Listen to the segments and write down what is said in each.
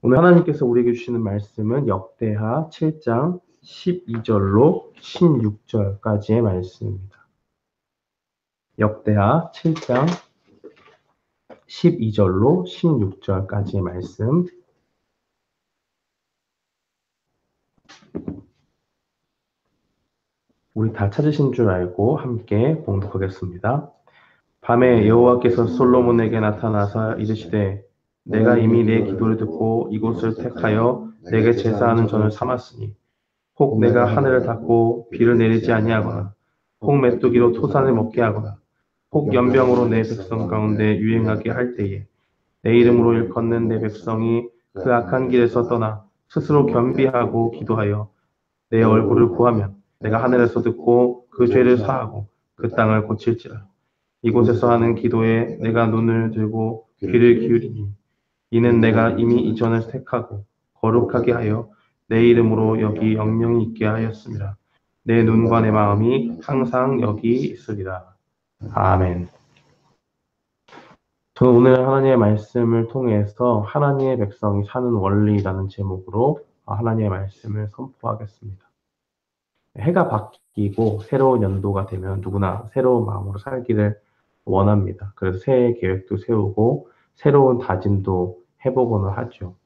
오늘 하나님께서 우리에게 주시는 말씀은 역대하 7장 12절로 16절까지의 말씀입니다. 역대하 7장 12절로 16절까지의 말씀. 우리 다 찾으신 줄 알고 함께 봉독하겠습니다. 밤에 여호와께서 솔로몬에게 나타나사 이르시되 내가 이미 내 기도를 듣고 이곳을 택하여 내게 제사하는 전을 삼았으니 혹 내가 하늘을 닫고 비를 내리지 아니하거나 혹 메뚜기로 토산을 먹게 하거나 혹 연병으로 내 백성 가운데 유행하게 할 때에 내 이름으로 일컫는 내 백성이 그 악한 길에서 떠나 스스로 겸비하고 기도하여 내 얼굴을 구하면 내가 하늘에서 듣고 그 죄를 사하고 그 땅을 고칠지라. 이곳에서 하는 기도에 내가 눈을 들고 귀를 기울이니 이는 내가 이미 이전을 택하고 거룩하게 하여 내 이름으로 여기 영영이 있게 하였습니다. 내 눈과 내 마음이 항상 여기 있으리라. 아멘. 저는 오늘 하나님의 말씀을 통해서 하나님의 백성이 사는 원리라는 제목으로 하나님의 말씀을 선포하겠습니다. 해가 바뀌고 새로운 연도가 되면 누구나 새로운 마음으로 살기를 원합니다. 그래서 새해 계획도 세우고 새로운 다짐도 해보고는 하죠.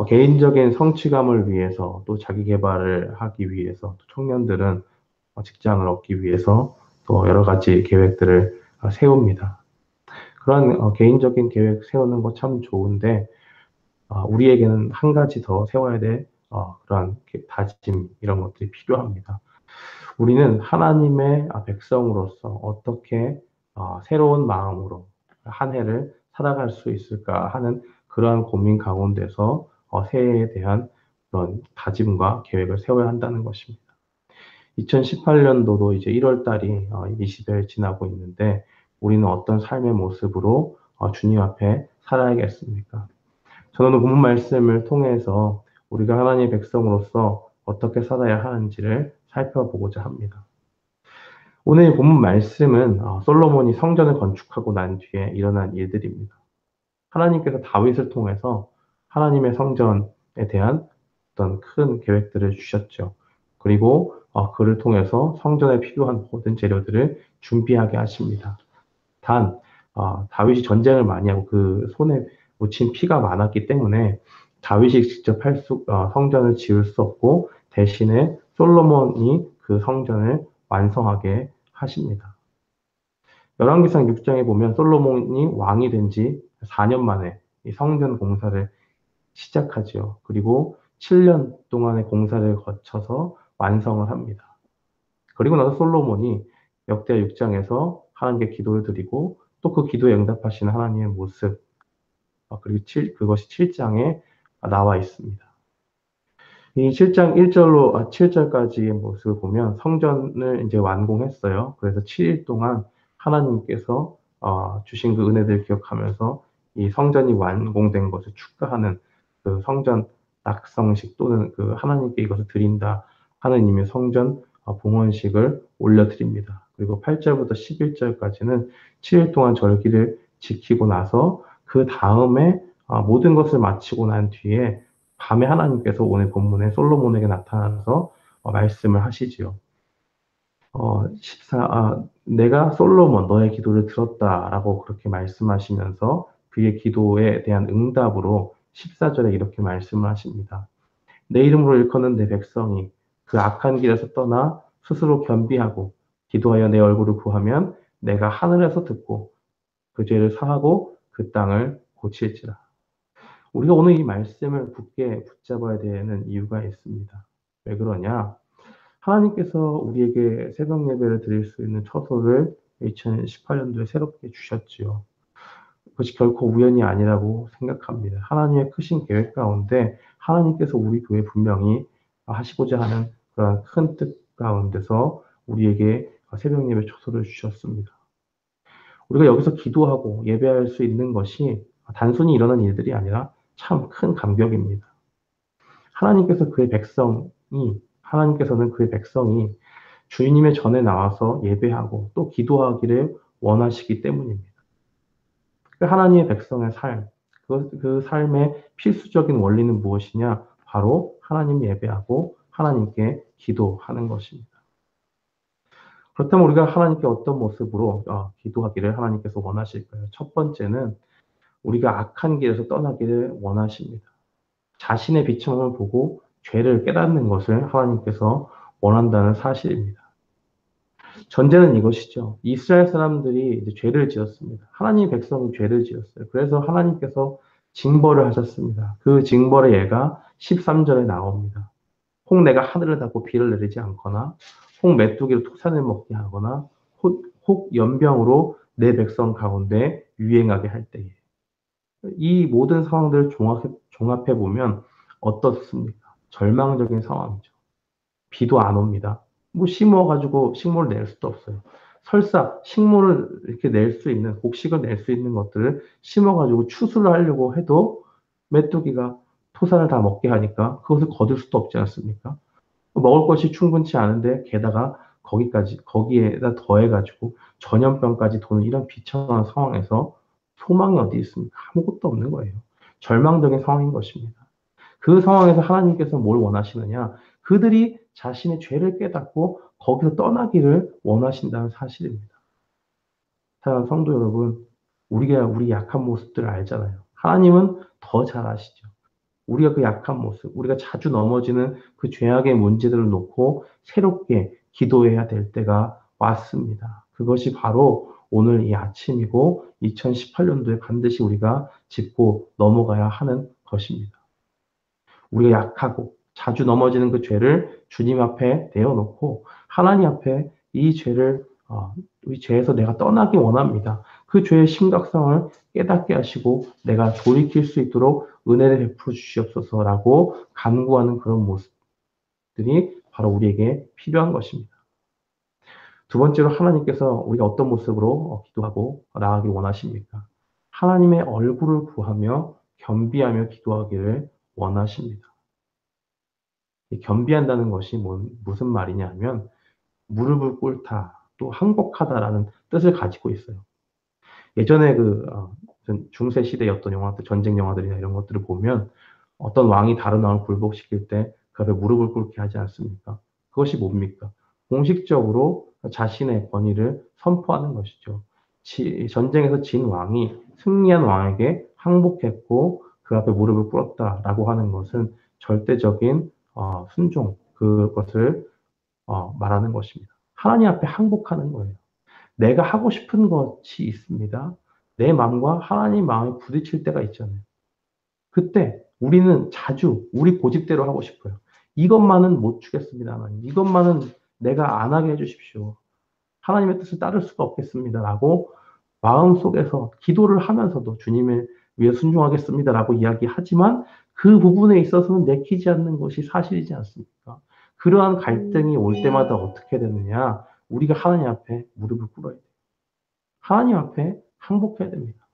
개인적인 성취감을 위해서 또 자기 개발을 하기 위해서 또 청년들은 직장을 얻기 위해서 또 여러 가지 계획들을 세웁니다. 그런 개인적인 계획 세우는 거 참 좋은데 우리에게는 한 가지 더 세워야 될 그런 다짐 이런 것들이 필요합니다. 우리는 하나님의 백성으로서 어떻게 새로운 마음으로 한 해를 살아갈 수 있을까 하는 그러한 고민 가운데서 새해에 대한 그런 다짐과 계획을 세워야 한다는 것입니다. 2018년도도 이제 1월 달이 20일 지나고 있는데 우리는 어떤 삶의 모습으로 주님 앞에 살아야겠습니까? 저는 오늘 본문 말씀을 통해서 우리가 하나님의 백성으로서 어떻게 살아야 하는지를 살펴보고자 합니다. 오늘 본문 말씀은 솔로몬이 성전을 건축하고 난 뒤에 일어난 일들입니다. 하나님께서 다윗을 통해서 하나님의 성전에 대한 어떤 큰 계획들을 주셨죠. 그리고 그를 통해서 성전에 필요한 모든 재료들을 준비하게 하십니다. 단 다윗이 전쟁을 많이 하고 그 손에 묻힌 피가 많았기 때문에 다윗이 직접 성전을 지을 수 없고 대신에 솔로몬이 그 성전을 완성하게 하십니다. 열왕기상 6장에 보면 솔로몬이 왕이 된 지 4년 만에 이 성전 공사를 시작하지요. 그리고 7년 동안의 공사를 거쳐서 완성을 합니다. 그리고 나서 솔로몬이 역대하 6장에서 하나님께 기도를 드리고 또 그 기도에 응답하시는 하나님의 모습 그리고 그것이 7장에 나와 있습니다. 이 7장 1절로 7절까지의 모습을 보면 성전을 이제 완공했어요. 그래서 7일 동안 하나님께서 주신 그 은혜들을 기억하면서 이 성전이 완공된 것을 축하하는 그 성전 낙성식 또는 그 하나님께 이것을 드린다 하는 의미의 성전 봉헌식을 올려드립니다. 그리고 8절부터 11절까지는 7일 동안 절기를 지키고 나서 그 다음에 모든 것을 마치고 난 뒤에 밤에 하나님께서 오늘 본문에 솔로몬에게 나타나서 말씀을 하시지요. 내가 솔로몬 너의 기도를 들었다라고 그렇게 말씀하시면서 그의 기도에 대한 응답으로 14절에 이렇게 말씀을 하십니다. 내 이름으로 일컫는 내 백성이 그 악한 길에서 떠나 스스로 겸비하고 기도하여 내 얼굴을 구하면 내가 하늘에서 듣고 그 죄를 사하고 그 땅을 고칠지라. 우리가 오늘 이 말씀을 굳게 붙잡아야 되는 이유가 있습니다. 왜 그러냐? 하나님께서 우리에게 새벽 예배를 드릴 수 있는 처소를 2018년도에 새롭게 주셨지요. 그것이 결코 우연이 아니라고 생각합니다. 하나님의 크신 계획 가운데 하나님께서 우리 교회 분명히 하시고자 하는 그런 큰 뜻 가운데서 우리에게 새벽 예배 처소를 주셨습니다. 우리가 여기서 기도하고 예배할 수 있는 것이 단순히 일어난 일들이 아니라 참 큰 감격입니다. 하나님께서는 그의 백성이 주님의 전에 나와서 예배하고 또 기도하기를 원하시기 때문입니다. 하나님의 백성의 삶, 그 삶의 필수적인 원리는 무엇이냐? 바로 하나님 예배하고 하나님께 기도하는 것입니다. 그렇다면 우리가 하나님께 어떤 모습으로 기도하기를 하나님께서 원하실까요? 첫 번째는 우리가 악한 길에서 떠나기를 원하십니다. 자신의 비참함을 보고 죄를 깨닫는 것을 하나님께서 원한다는 사실입니다. 전제는 이것이죠. 이스라엘 사람들이 이제 죄를 지었습니다. 하나님의 백성이 죄를 지었어요. 그래서 하나님께서 징벌을 하셨습니다. 그 징벌의 예가 13절에 나옵니다. 혹 내가 하늘을 닫고 비를 내리지 않거나 혹 메뚜기로 토산을 먹게 하거나 혹 연병으로 내 백성 가운데 유행하게 할 때에 이 모든 상황들을 종합해 보면 어떻습니까? 절망적인 상황이죠. 비도 안 옵니다. 뭐 심어가지고 식물을 낼 수도 없어요. 설사 식물을 이렇게 낼 수 있는, 곡식을 낼 수 있는 것들을 심어가지고 추수를 하려고 해도 메뚜기가 토산을 다 먹게 하니까 그것을 거둘 수도 없지 않습니까? 먹을 것이 충분치 않은데 게다가 거기에다 더해가지고 전염병까지 도는 이런 비참한 상황에서 소망이 어디 있습니까? 아무것도 없는 거예요. 절망적인 상황인 것입니다. 그 상황에서 하나님께서 뭘 원하시느냐? 그들이 자신의 죄를 깨닫고 거기서 떠나기를 원하신다는 사실입니다. 사랑하는 성도 여러분, 우리가 우리 약한 모습들을 알잖아요. 하나님은 더 잘 아시죠. 우리가 그 약한 모습, 우리가 자주 넘어지는 그 죄악의 문제들을 놓고 새롭게 기도해야 될 때가 왔습니다. 그것이 바로 오늘 이 아침이고 2018년도에 반드시 우리가 짚고 넘어가야 하는 것입니다. 우리가 약하고 자주 넘어지는 그 죄를 주님 앞에 내어놓고 하나님 앞에 이 죄를 이 죄에서 내가 떠나기 원합니다. 그 죄의 심각성을 깨닫게 하시고 내가 돌이킬 수 있도록 은혜를 베풀어 주시옵소서라고 간구하는 그런 모습들이 바로 우리에게 필요한 것입니다. 두 번째로 하나님께서 우리가 어떤 모습으로 기도하고 나아가기 원하십니까? 하나님의 얼굴을 구하며 겸비하며 기도하기를 원하십니다. 겸비한다는 것이 무슨 말이냐 하면 무릎을 꿇다, 또 항복하다라는 뜻을 가지고 있어요. 예전에 중세 시대의 어떤 영화들, 전쟁 영화들이나 이런 것들을 보면 어떤 왕이 다른 왕을 굴복시킬 때 그 앞에 무릎을 꿇게 하지 않습니까? 그것이 뭡니까? 공식적으로 자신의 권위를 선포하는 것이죠. 전쟁에서 진 왕이 승리한 왕에게 항복했고 그 앞에 무릎을 꿇었다라고 하는 것은 절대적인 순종, 그것을 말하는 것입니다. 하나님 앞에 항복하는 거예요. 내가 하고 싶은 것이 있습니다. 내 마음과 하나님 마음이 부딪힐 때가 있잖아요. 그때 우리는 자주 우리 고집대로 하고 싶어요. 이것만은 못 주겠습니다, 하나님. 이것만은 내가 안 하게 해주십시오. 하나님의 뜻을 따를 수가 없겠습니다라고 마음속에서 기도를 하면서도 주님을 위해 순종하겠습니다라고 이야기하지만 그 부분에 있어서는 내키지 않는 것이 사실이지 않습니까? 그러한 갈등이 올 때마다 어떻게 되느냐? 우리가 하나님 앞에 무릎을 꿇어야 돼요. 하나님 앞에 항복해야 됩니다.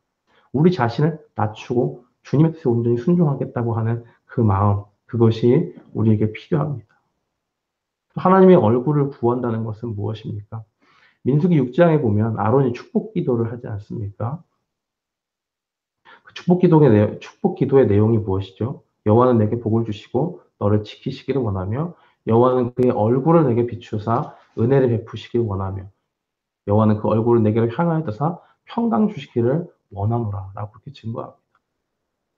우리 자신을 낮추고 주님의 뜻에 온전히 순종하겠다고 하는 그 마음, 그것이 우리에게 필요합니다. 하나님의 얼굴을 구한다는 것은 무엇입니까? 민수기 6장에 보면 아론이 축복 기도를 하지 않습니까? 그 축복 기도의 내용이 무엇이죠? 여호와는 내게 복을 주시고 너를 지키시기를 원하며 여호와는 그의 얼굴을 내게 비추사 은혜를 베푸시기를 원하며 여호와는 그 얼굴을 내게 향하여 드사 평강 주시기를 원하노라라고 그렇게 증거합니다.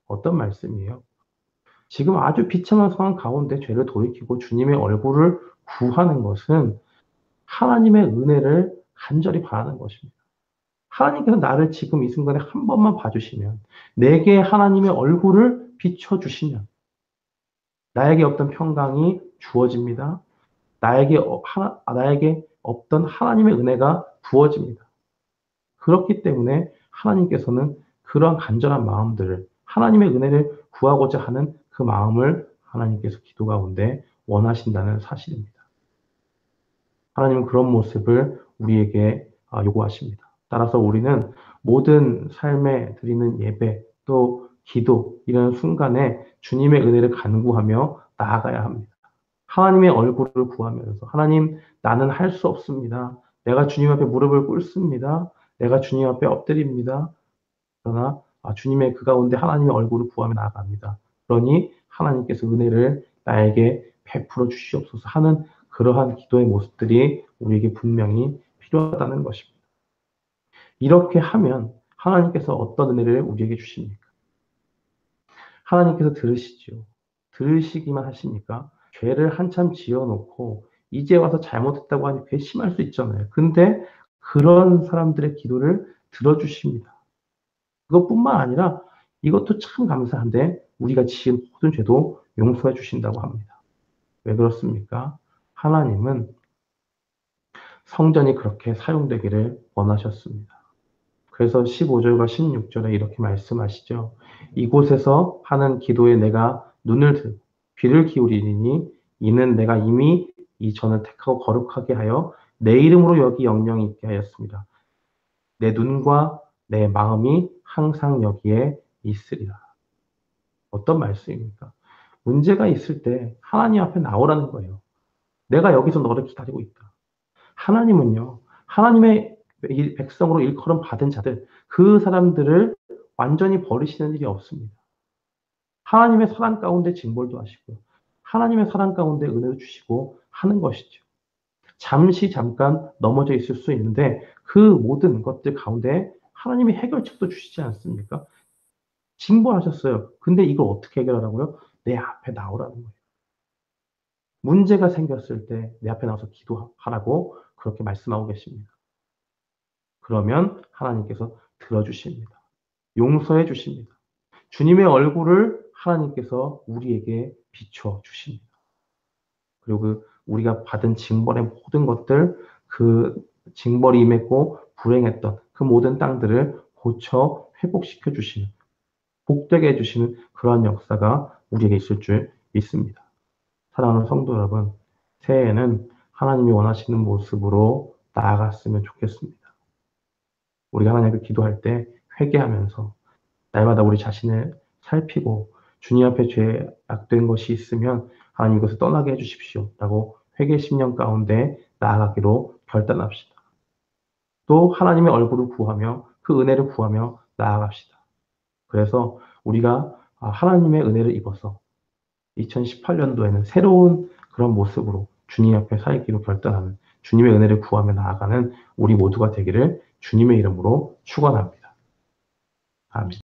어떤 말씀이에요? 지금 아주 비참한 상황 가운데 죄를 돌이키고 주님의 얼굴을 구하는 것은 하나님의 은혜를 간절히 바라는 것입니다. 하나님께서 나를 지금 이 순간에 한 번만 봐주시면, 내게 하나님의 얼굴을 비춰주시면, 나에게 없던 평강이 주어집니다. 나에게 없던 하나님의 은혜가 부어집니다. 그렇기 때문에 하나님께서는 그러한 간절한 마음들을, 하나님의 은혜를 구하고자 하는 그 마음을 하나님께서 기도 가운데 원하신다는 사실입니다. 하나님은 그런 모습을 우리에게 요구하십니다. 따라서 우리는 모든 삶에 드리는 예배, 또 기도, 이런 순간에 주님의 은혜를 간구하며 나아가야 합니다. 하나님의 얼굴을 구하면서, 하나님, 나는 할 수 없습니다. 내가 주님 앞에 무릎을 꿇습니다. 내가 주님 앞에 엎드립니다. 그러나 주님의 그 가운데 하나님의 얼굴을 구하며 나아갑니다. 그러니 하나님께서 은혜를 나에게 베풀어 주시옵소서 하는 그러한 기도의 모습들이 우리에게 분명히 필요하다는 것입니다. 이렇게 하면 하나님께서 어떤 은혜를 우리에게 주십니까? 하나님께서 들으시죠. 들으시기만 하십니까? 죄를 한참 지어놓고 이제 와서 잘못했다고 하니 괘씸할 수 있잖아요. 근데 그런 사람들의 기도를 들어주십니다. 그것뿐만 아니라 이것도 참 감사한데 우리가 지은 모든 죄도 용서해 주신다고 합니다. 왜 그렇습니까? 하나님은 성전이 그렇게 사용되기를 원하셨습니다. 그래서 15절과 16절에 이렇게 말씀하시죠. 이곳에서 하는 기도에 내가 눈을 들고 귀를 기울이니 이는 내가 이미 이 전을 택하고 거룩하게 하여 내 이름으로 여기 영영이 있게 하였습니다. 내 눈과 내 마음이 항상 여기에 있으리라. 어떤 말씀입니까? 문제가 있을 때 하나님 앞에 나오라는 거예요. 내가 여기서 너를 기다리고 있다. 하나님은요, 하나님의 백성으로 일컬음 받은 자들, 그 사람들을 완전히 버리시는 일이 없습니다. 하나님의 사랑 가운데 징벌도 하시고, 하나님의 사랑 가운데 은혜도 주시고 하는 것이죠. 잠시 잠깐 넘어져 있을 수 있는데 그 모든 것들 가운데 하나님이 해결책도 주시지 않습니까? 징벌하셨어요. 근데 이걸 어떻게 해결하라고요? 내 앞에 나오라는 거예요. 문제가 생겼을 때 내 앞에 나와서 기도하라고 그렇게 말씀하고 계십니다. 그러면 하나님께서 들어주십니다. 용서해 주십니다. 주님의 얼굴을 하나님께서 우리에게 비춰 주십니다. 그리고 우리가 받은 징벌의 모든 것들, 그 징벌이 임했고 불행했던 그 모든 땅들을 고쳐 회복시켜 주시는, 복되게 해주시는 그러한 역사가 우리에게 있을 줄 믿습니다. 사랑하는 성도 여러분, 새해에는 하나님이 원하시는 모습으로 나아갔으면 좋겠습니다. 우리가 하나님께 기도할 때 회개하면서 날마다 우리 자신을 살피고 주님 앞에 죄악된 것이 있으면 하나님 이것을 떠나게 해주십시오 라고 회개 심령 가운데 나아가기로 결단합시다. 또 하나님의 얼굴을 구하며 그 은혜를 구하며 나아갑시다. 그래서 우리가 하나님의 은혜를 입어서 2018년도에는 새로운 그런 모습으로 주님 앞에 살기로 결단하는 주님의 은혜를 구하며 나아가는 우리 모두가 되기를 주님의 이름으로 축원합니다. 아멘.